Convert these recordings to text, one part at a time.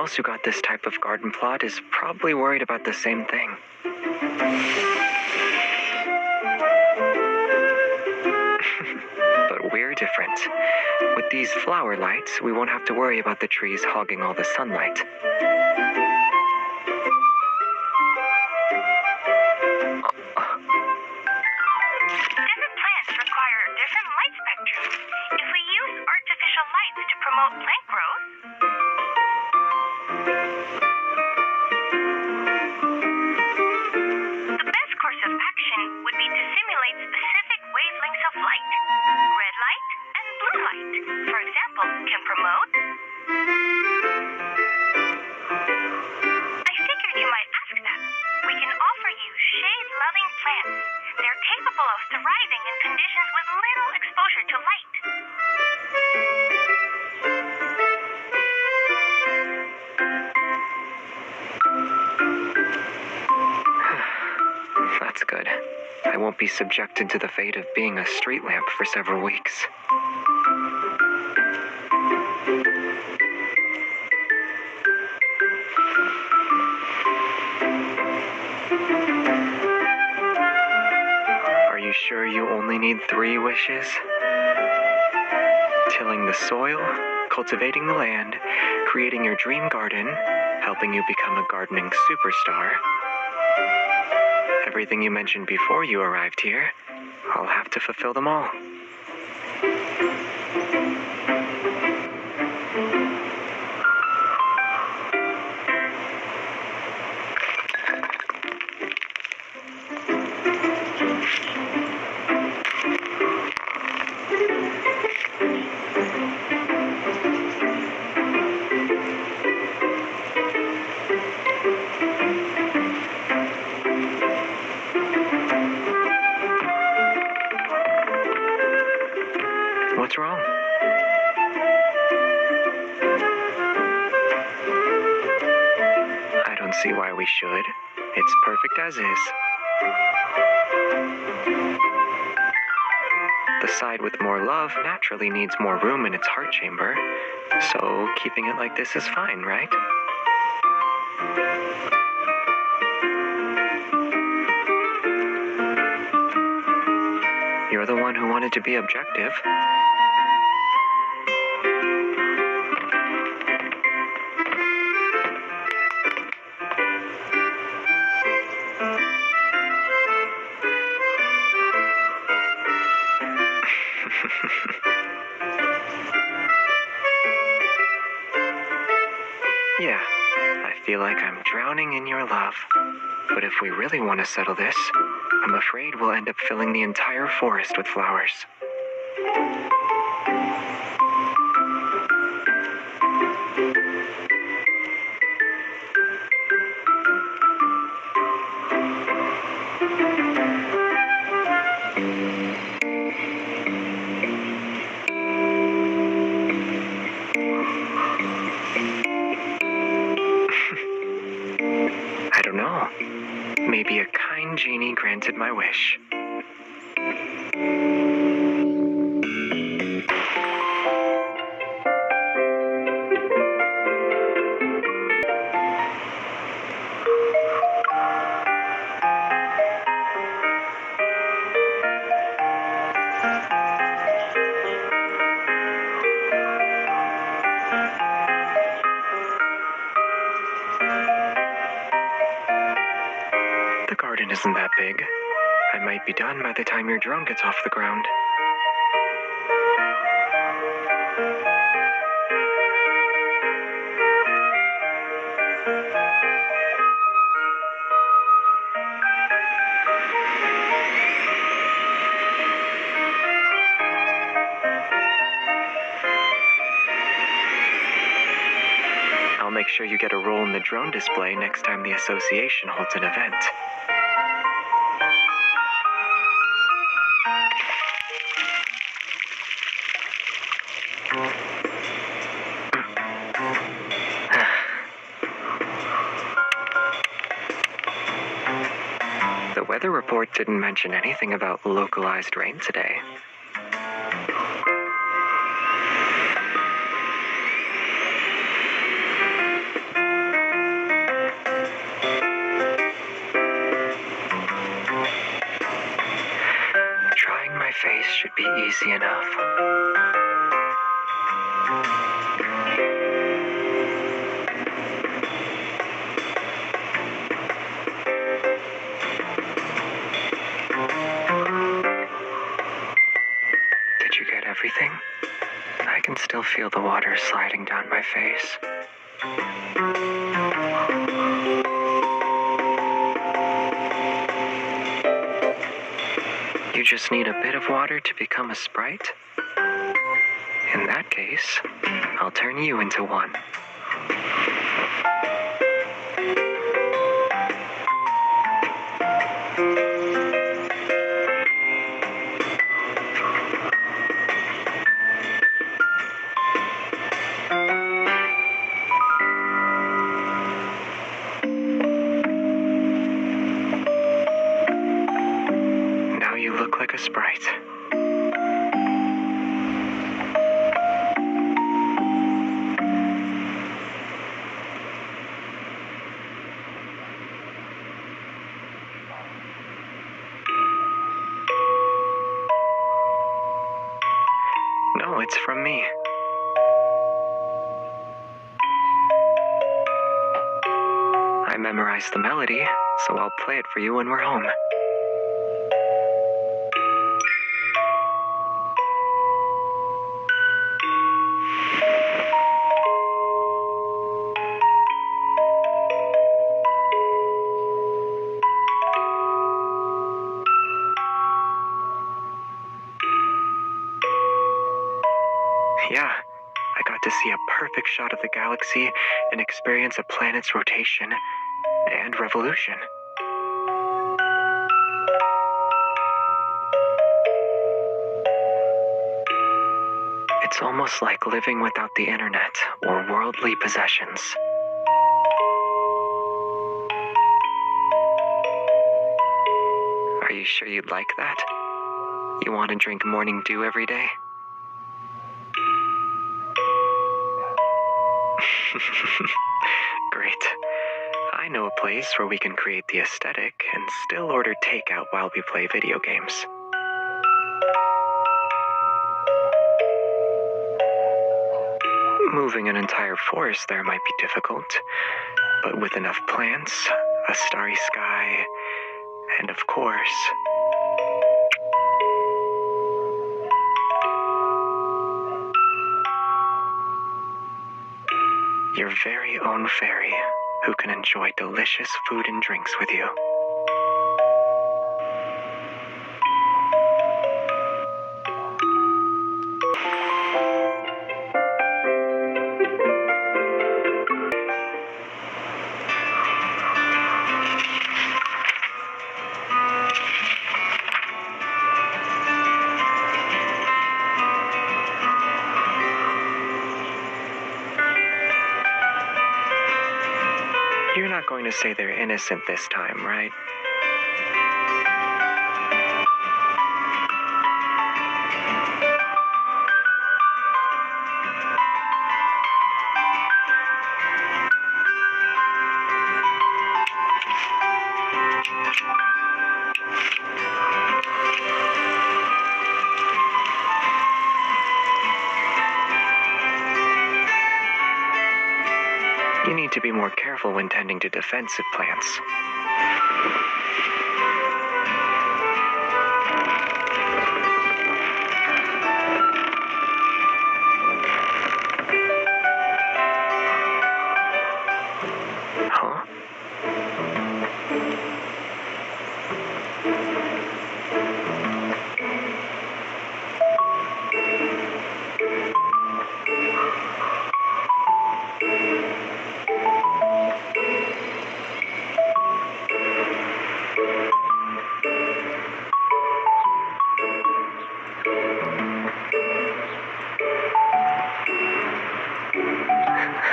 else who got this type of garden plot is probably worried about the same thing. But we're different. With these flower lights, we won't have to worry about the trees hogging all the sunlight. Different plants require different light spectrums. If we use artificial lights to promote plant growth, the best course of action would be to simulate specific wavelengths of light. Red light and blue light, for example, can promote. I figured you might ask that. We can offer you shade-loving plants. They're capable of thriving in conditions with little exposure to light. That's good. I won't be subjected to the fate of being a street lamp for several weeks. Are you sure you only need 3 wishes? Tilling the soil, cultivating the land, creating your dream garden, helping you become a gardening superstar. Everything you mentioned before you arrived here, I'll have to fulfill them all. What's wrong? I don't see why we should. It's perfect as is. The side with more love naturally needs more room in its heart chamber, so keeping it like this is fine, right? You're the one who wanted to be objective. Yeah, I feel like I'm drowning in your love. But if we really want to settle this, I'm afraid we'll end up filling the entire forest with flowers. I don't know. Maybe a kind genie granted my wish. The garden isn't that big. I might be done by the time your drone gets off the ground. I'll make sure you get a role in the drone display next time the association holds an event. The weather report didn't mention anything about localized rain today. on my face should be easy enough. Did you get everything? I can still feel the water sliding down my face. You just need a bit of water to become a sprite? In that case, I'll turn you into one. Now you look like a sprite. No, it's from me. I memorized the melody, so I'll play it for you when we're home. Yeah, I got to see a perfect shot of the galaxy and experience a planet's rotation and revolution. It's almost like living without the internet or worldly possessions. Are you sure you'd like that? You want to drink morning dew every day? Great. I know a place where we can create the aesthetic and still order takeout while we play video games. Moving an entire forest there might be difficult, but with enough plants, a starry sky, and of course, your very own fairy who can enjoy delicious food and drinks with you. You're not going to say they're innocent this time, right? You need to be more careful when tending to defensive plants. Huh?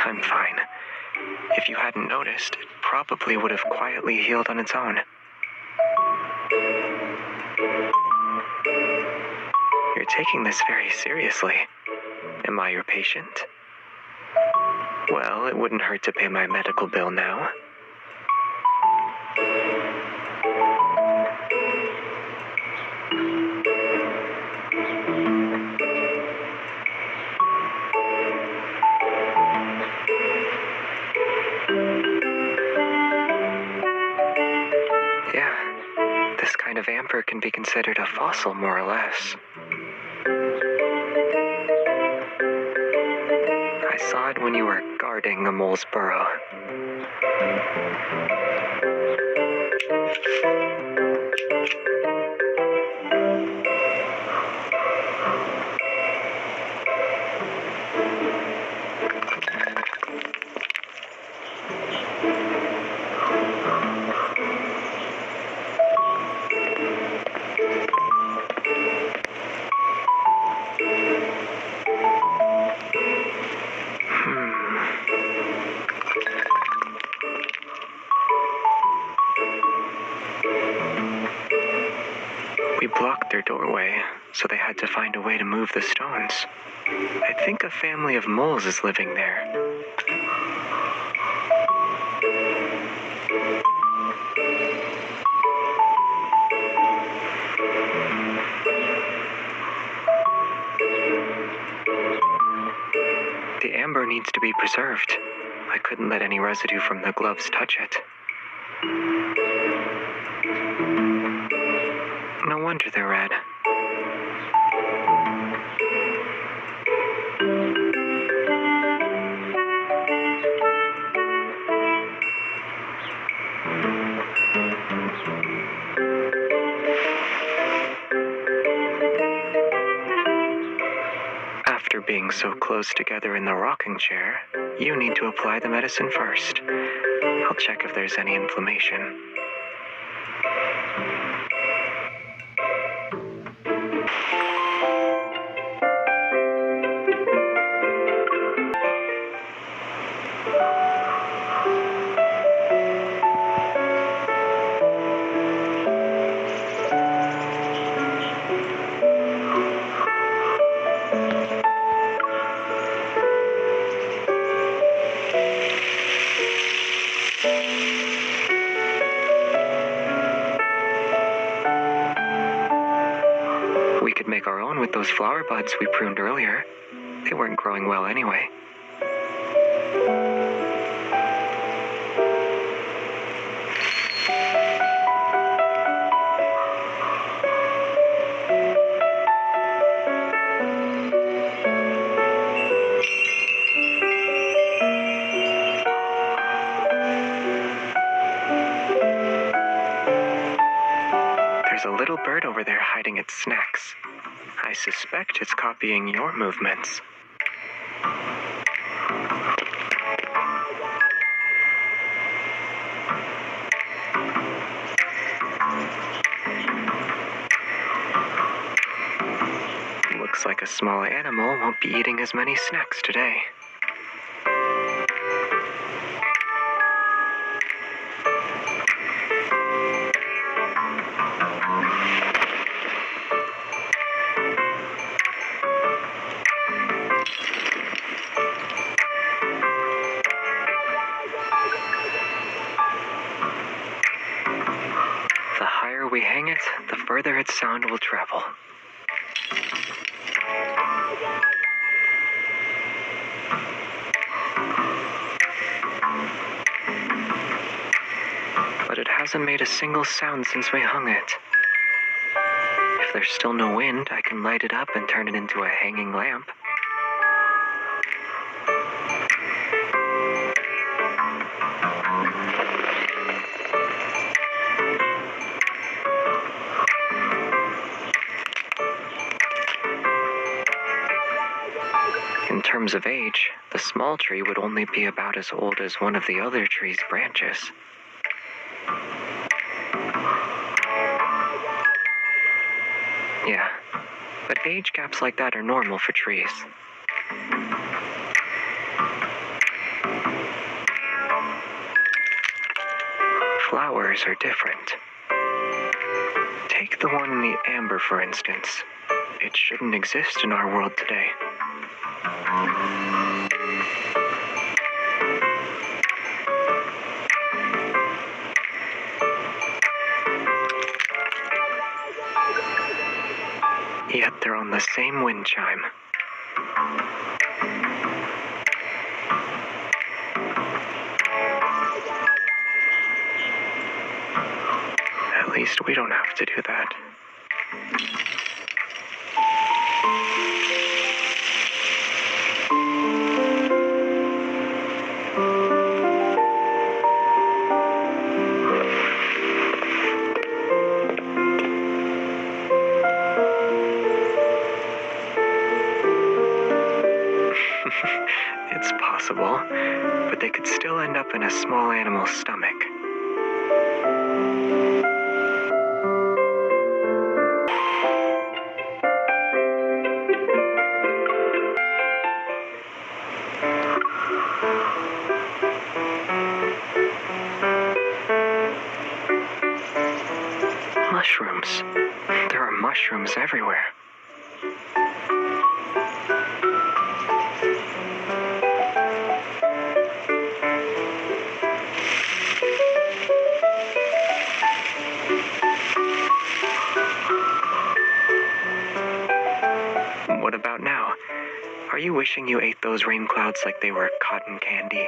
I'm fine. If you hadn't noticed, it probably would have quietly healed on its own. You're taking this very seriously. Am I your patient? Well, it wouldn't hurt to pay my medical bill now. considered a fossil, more or less. I saw it when you were guarding a mole's burrow. We blocked their doorway, so they had to find a way to move the stones. I think a family of moles is living there. The amber needs to be preserved. I couldn't let any residue from the gloves touch it. No wonder they're red. After being so close together in the rocking chair, you need to apply the medicine first. I'll check if there's any inflammation. We could make our own with those flower buds we pruned earlier. They weren't growing well anyway. There's a little bird over there hiding its snacks. I suspect it's copying your movements. Looks like a small animal won't be eating as many snacks today. The higher we hang it, the further its sound will travel. But it hasn't made a single sound since we hung it. If there's still no wind, I can light it up and turn it into a hanging lamp. In terms of age, the small tree would only be about as old as one of the other tree's branches. Yeah, but age gaps like that are normal for trees. Flowers are different. Take the one in the amber, for instance. It shouldn't exist in our world today. Yet they're on the same wind chime. At least we don't have to do that. possible, but they could still end up in a small animal's stomach. Mushrooms. There are mushrooms everywhere. What about now? Are you wishing you ate those rain clouds like they were cotton candy?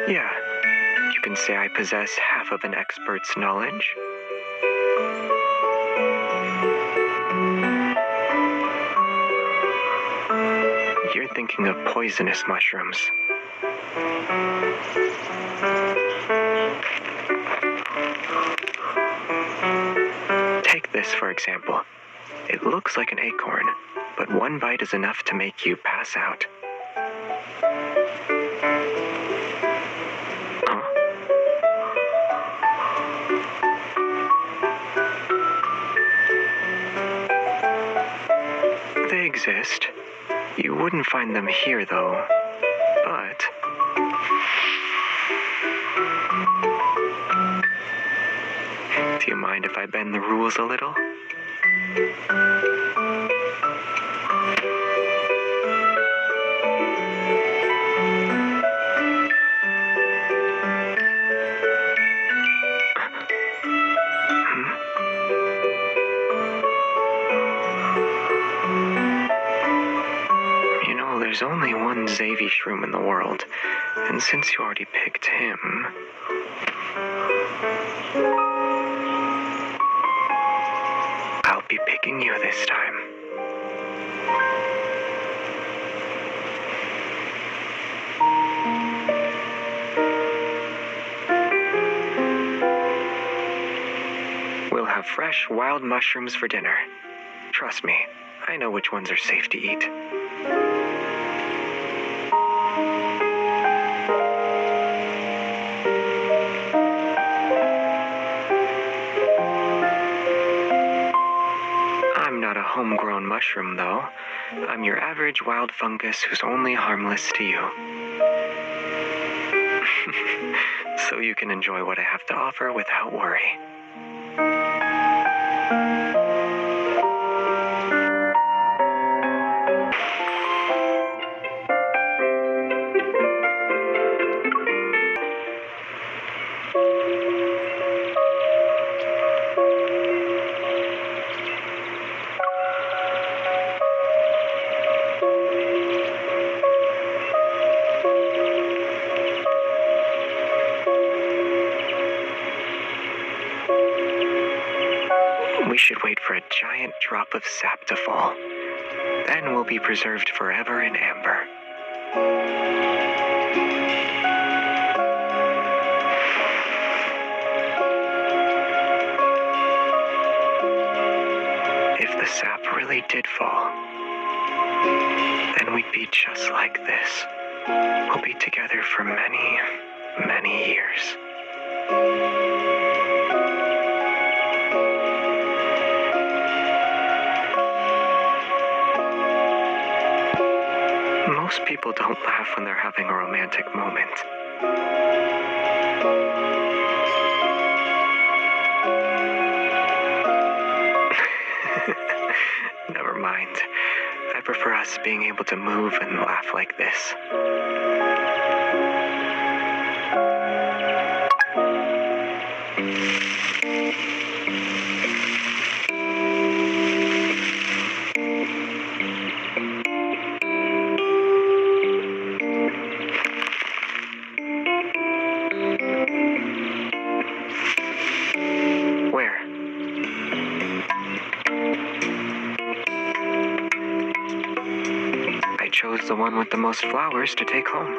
Yeah, you can say I possess half of an expert's knowledge. You're thinking of poisonous mushrooms. Take this, for example. It looks like an acorn, but one bite is enough to make you pass out. They exist. You wouldn't find them here, though. But do you mind if I bend the rules a little? There's only one Xavier shroom in the world, and since you already picked him... I'll be picking you this time. We'll have fresh wild mushrooms for dinner. Trust me, I know which ones are safe to eat. I'm not a homegrown mushroom, though. I'm your average wild fungus who's only harmless to you. So you can enjoy what I have to offer without worry. We should wait for a giant drop of sap to fall. Then we'll be preserved forever in amber. If the sap really did fall, then we'd be just like this. We'll be together for many, many years. Most people don't laugh when they're having a romantic moment. Never mind. I prefer us being able to move and laugh like this. the one with the most flowers to take home.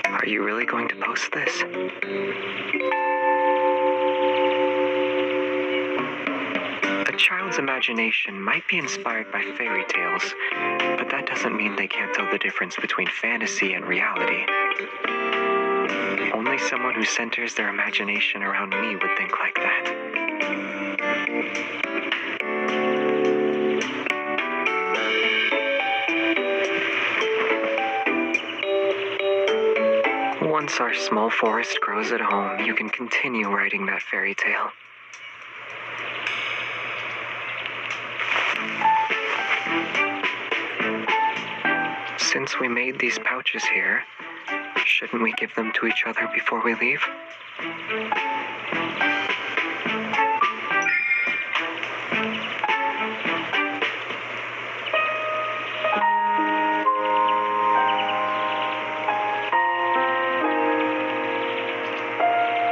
Are you really going to post this? A child's imagination might be inspired by fairy tales, but that doesn't mean they can't tell the difference between fantasy and reality. Only someone who centers their imagination around me would think like that. Once our small forest grows at home, you can continue writing that fairy tale. Since we made these pouches here, shouldn't we give them to each other before we leave?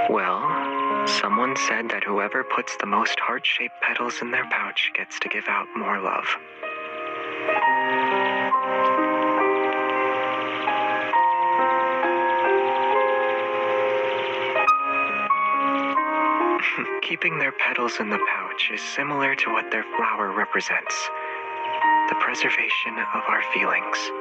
Well, someone said that whoever puts the most heart-shaped petals in their pouch gets to give out more love. Keeping their petals in the pouch is similar to what their flower represents, the preservation of our feelings.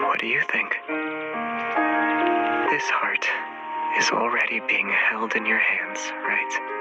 What do you think? This heart is already being held in your hands, right?